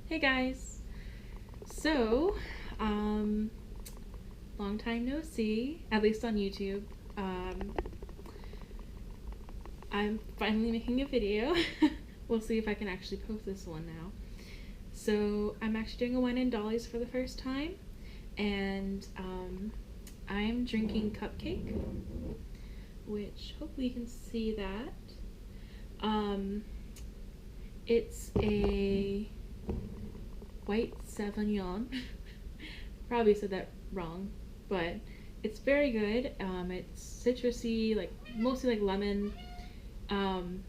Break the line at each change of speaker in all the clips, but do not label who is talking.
Hey guys! So, um, long time no see, at least on YouTube. Um, I'm finally making a video. We'll see if I can actually post this one now. So, I'm actually doing a wine and Dollies for the first time, and I'm drinking Cupcake, which hopefully you can see that. Um, it's a white Sauvignon. Probably said that wrong, but it's very good. It's citrusy, like mostly like lemon. Um,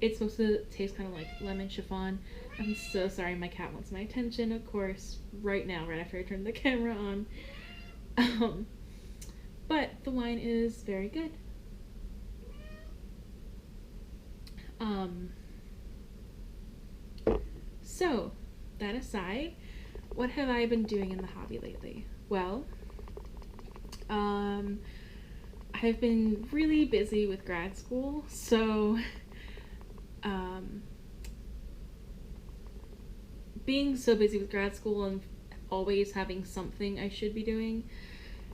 it's supposed to taste kind of like lemon chiffon. I'm so sorry, my cat wants my attention, of course, right now, right after I turn the camera on. Um, but the wine is very good. Um, so, that aside, what have I been doing in the hobby lately? Well, um, I've been really busy with grad school, so um, being so busy with grad school and always having something I should be doing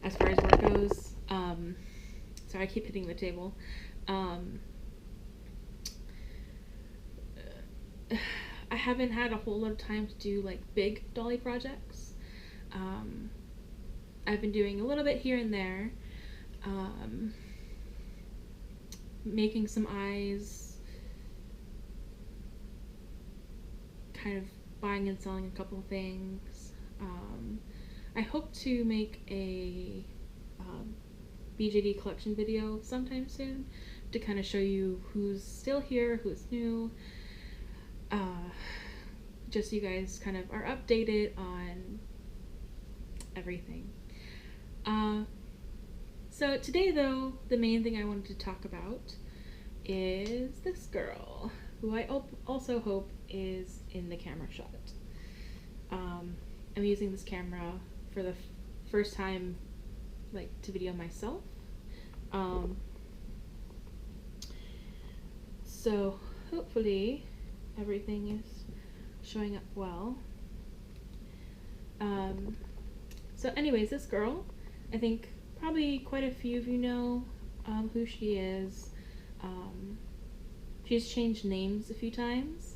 as far as work goes. Sorry, I keep hitting the table. Um, I haven't had a whole lot of time to do like big dolly projects. Um, I've been doing a little bit here and there. Um, Making some eyes, kind of buying and selling a couple of things. I hope to make a BJD collection video sometime soon to kind of show you who's still here, who's new, just so you guys kind of are updated on everything. So today though, the main thing I wanted to talk about is this girl, who I also hope is in the camera shot. I'm using this camera for the first time, like, to video myself. So hopefully everything is showing up well. So anyways, this girl, I think probably quite a few of you know who she is. She's changed names a few times.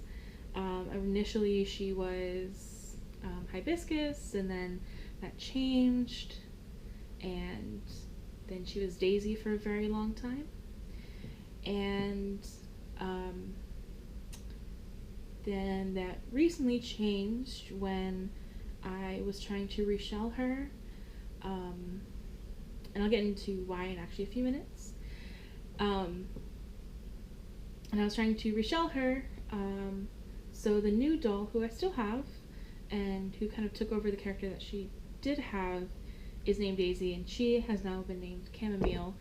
Initially she was Hibiscus, and then that changed, and then she was Daisy for a very long time. And then that recently changed when I was trying to reshell her. And I'll get into why in actually a few minutes. And I was trying to reshell her. So the new doll, who I still have, and who kind of took over the character that she did have, is named Daisy, and she has now been named Chamomile,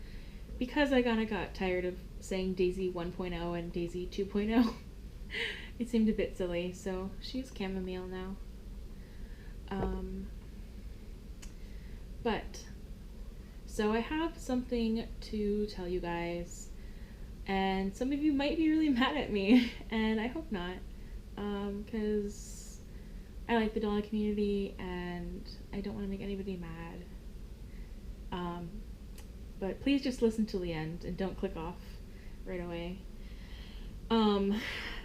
because I kind of got tired of saying Daisy 1.0 and Daisy 2.0. It seemed a bit silly, so she's Chamomile now. So I have something to tell you guys, and some of you might be really mad at me, and I hope not, because I like the dolly community, and I don't want to make anybody mad. But please just listen till the end, and don't click off right away.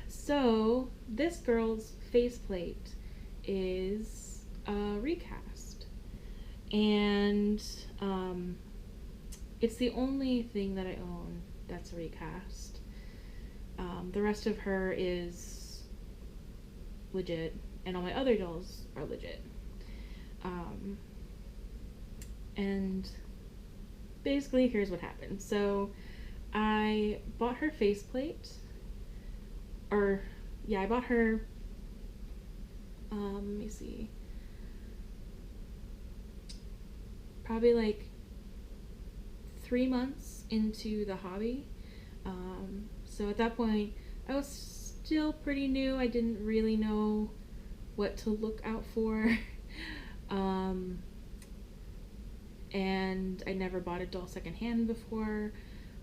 So this girl's faceplate is a recast, and it's the only thing that I own that's a recast. The rest of her is legit, and all my other dolls are legit. And basically, here's what happened. So I bought her faceplate, I bought her, let me see, probably like 3 months into the hobby. So at that point, I was still pretty new. I didn't really know what to look out for. And I never bought a doll secondhand before.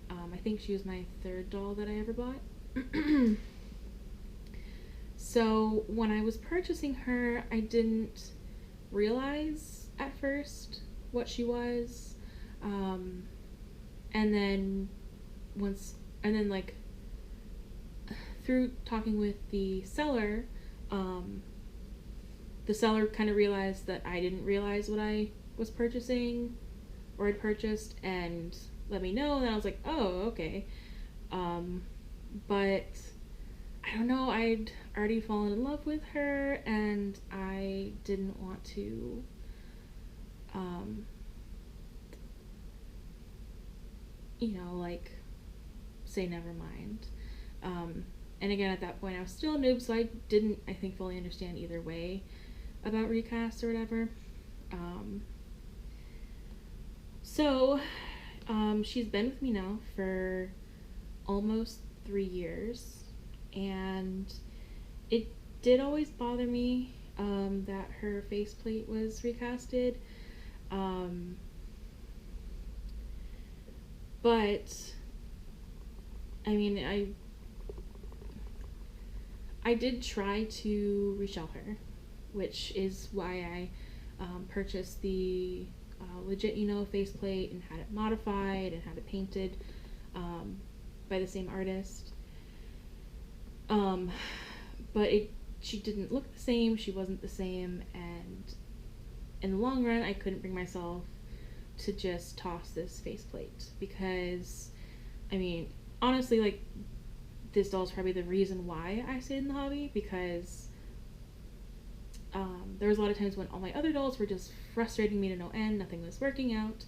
I think she was my third doll that I ever bought. So when I was purchasing her, I didn't realize at first what she was. Um, and then once, and then like through talking with um, the seller kind of realized that I didn't realize what I was purchasing or had purchased and let me know. And I was like, oh, okay. But I don't know, I'd already fallen in love with her and I didn't want to um, like say never mind. And again, at that point, I was still a noob, so I didn't, I think, fully understand either way about recast or whatever. Um, so, she's been with me now for almost 3 years, and it did always bother me that her faceplate was recasted. Um, but I mean, I did try to resell her, which is why I purchased the legit, faceplate and had it modified and had it painted by the same artist. But she didn't look the same, she wasn't the same, and in the long run, I couldn't bring myself to just toss this faceplate because, I mean, honestly, like, this doll is probably the reason why I stayed in the hobby, because there was a lot of times when all my other dolls were just frustrating me to no end, nothing was working out,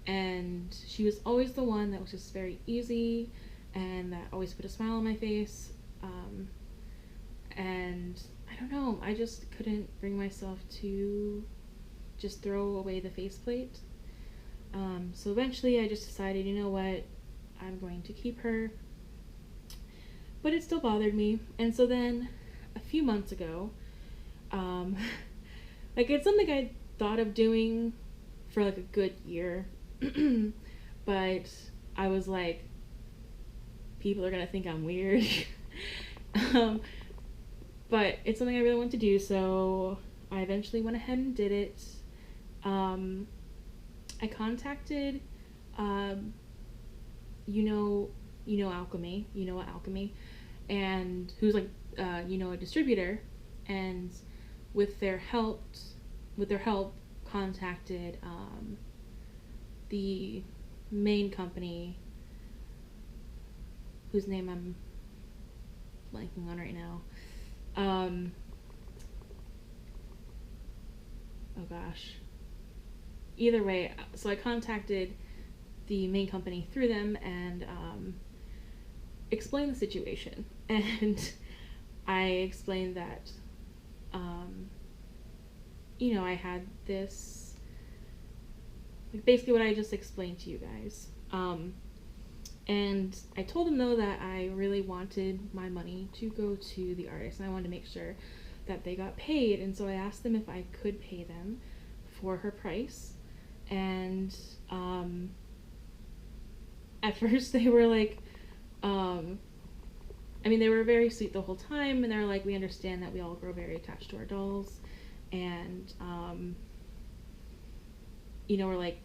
and she was always the one that was just very easy and that always put a smile on my face. And I don't know, I just couldn't bring myself to just throw away the faceplate. So eventually I just decided, you know what, I'm going to keep her. But it still bothered me. And so then a few months ago, like, it's something I thought of doing for like a good year. But I was like, people are gonna think I'm weird. But it's something I really want to do, so I eventually went ahead and did it. I contacted, Alchemy, Alchemy, and who's like, a distributor, and with their help, contacted the main company, whose name I'm blanking on right now. Oh gosh. Either way, so I contacted the main company through them and explained the situation. And I explained that, I had this, like, basically what I just explained to you guys. And I told them, though, that I really wanted my money to go to the artist, and I wanted to make sure that they got paid. And so I asked them if I could pay them for her price. And at first they were like, they were very sweet the whole time, and they're like, we understand that we all grow very attached to our dolls, and we're like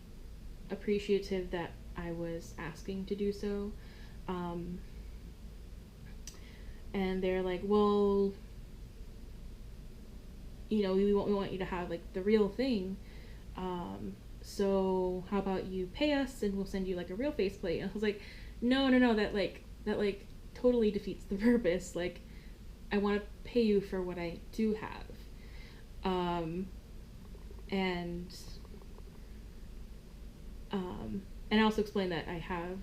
appreciative that I was asking to do so. And they're like, well, we want you to have like the real thing. So how about you pay us and we'll send you like a real faceplate? And I was like, no, that totally defeats the purpose. Like, I want to pay you for what I do have. And I also explained that I have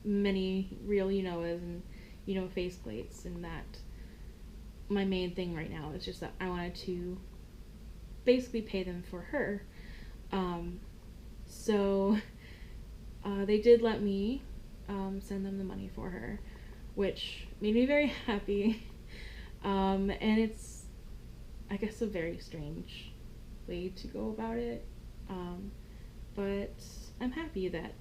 many real and faceplates, and that my main thing right now is just that I wanted to basically pay them for her. So they did let me send them the money for her, which made me very happy. And it's, I guess, a very strange way to go about it. But I'm happy that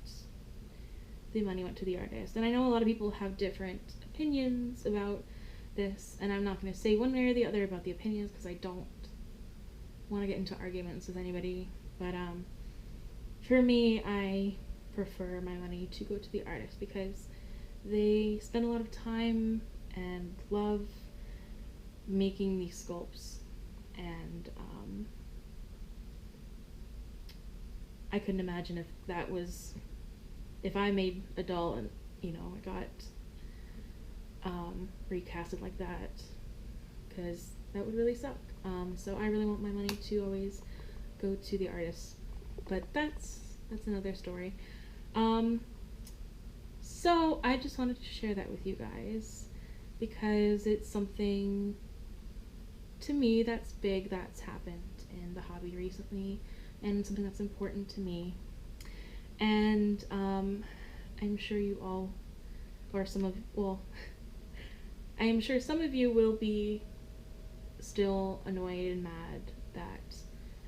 the money went to the artist. And I know a lot of people have different opinions about this, and I'm not going to say one way or the other about the opinions because I don't want to get into arguments with anybody, but for me, I prefer my money to go to the artist because they spend a lot of time and love making these sculpts, and I couldn't imagine if I made a doll and, you know, I got recasted like that, because that would really suck. So I really want my money to always go to the artist, but that's another story. So I just wanted to share that with you guys because it's something to me that's big that's happened in the hobby recently, and something that's important to me. And I'm sure you all, or I'm sure some of you will be still annoyed and mad that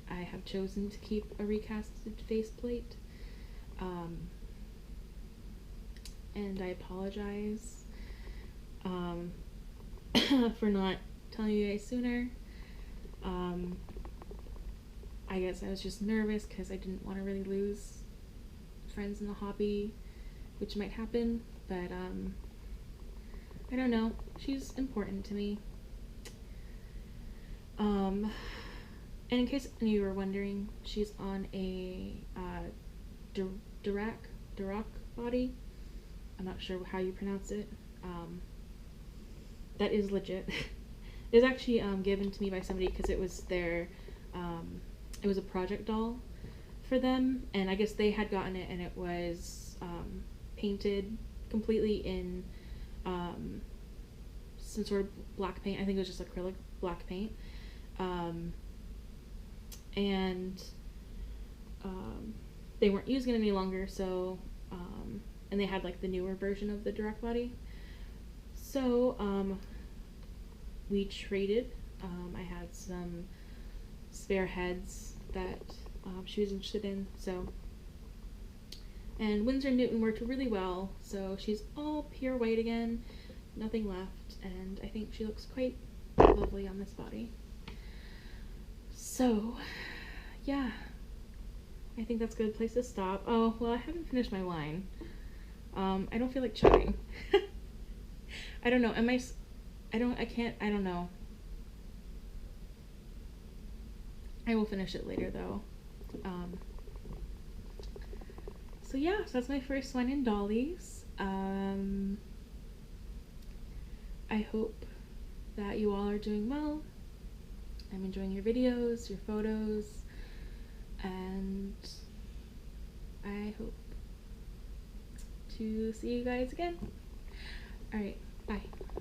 I have chosen to keep a recasted faceplate. And I apologize for not telling you guys sooner. I guess I was just nervous because I didn't want to really lose friends in the hobby, which might happen, but I don't know. She's important to me. And in case any of you were wondering, she's on a Dirac body. I'm not sure how you pronounce it. That is legit. It was actually given to me by somebody because it was their it was a project doll for them, and I guess they had gotten it and it was painted completely in some sort of black paint. I think it was just acrylic black paint. And they weren't using it any longer, so and they had like the newer version of the direct body, so we traded. I had some spare heads that she was interested in, so, and Winsor Newton worked really well, so she's all pure white again, nothing left, and I think she looks quite lovely on this body. So yeah, I think that's a good place to stop. Oh, well, I haven't finished my wine. I don't feel like chatting. I don't know. I don't know. I will finish it later though. So yeah, so that's my first wine in Dollies. I hope that you all are doing well. I'm enjoying your videos, your photos, and I hope to see you guys again. Alright, bye.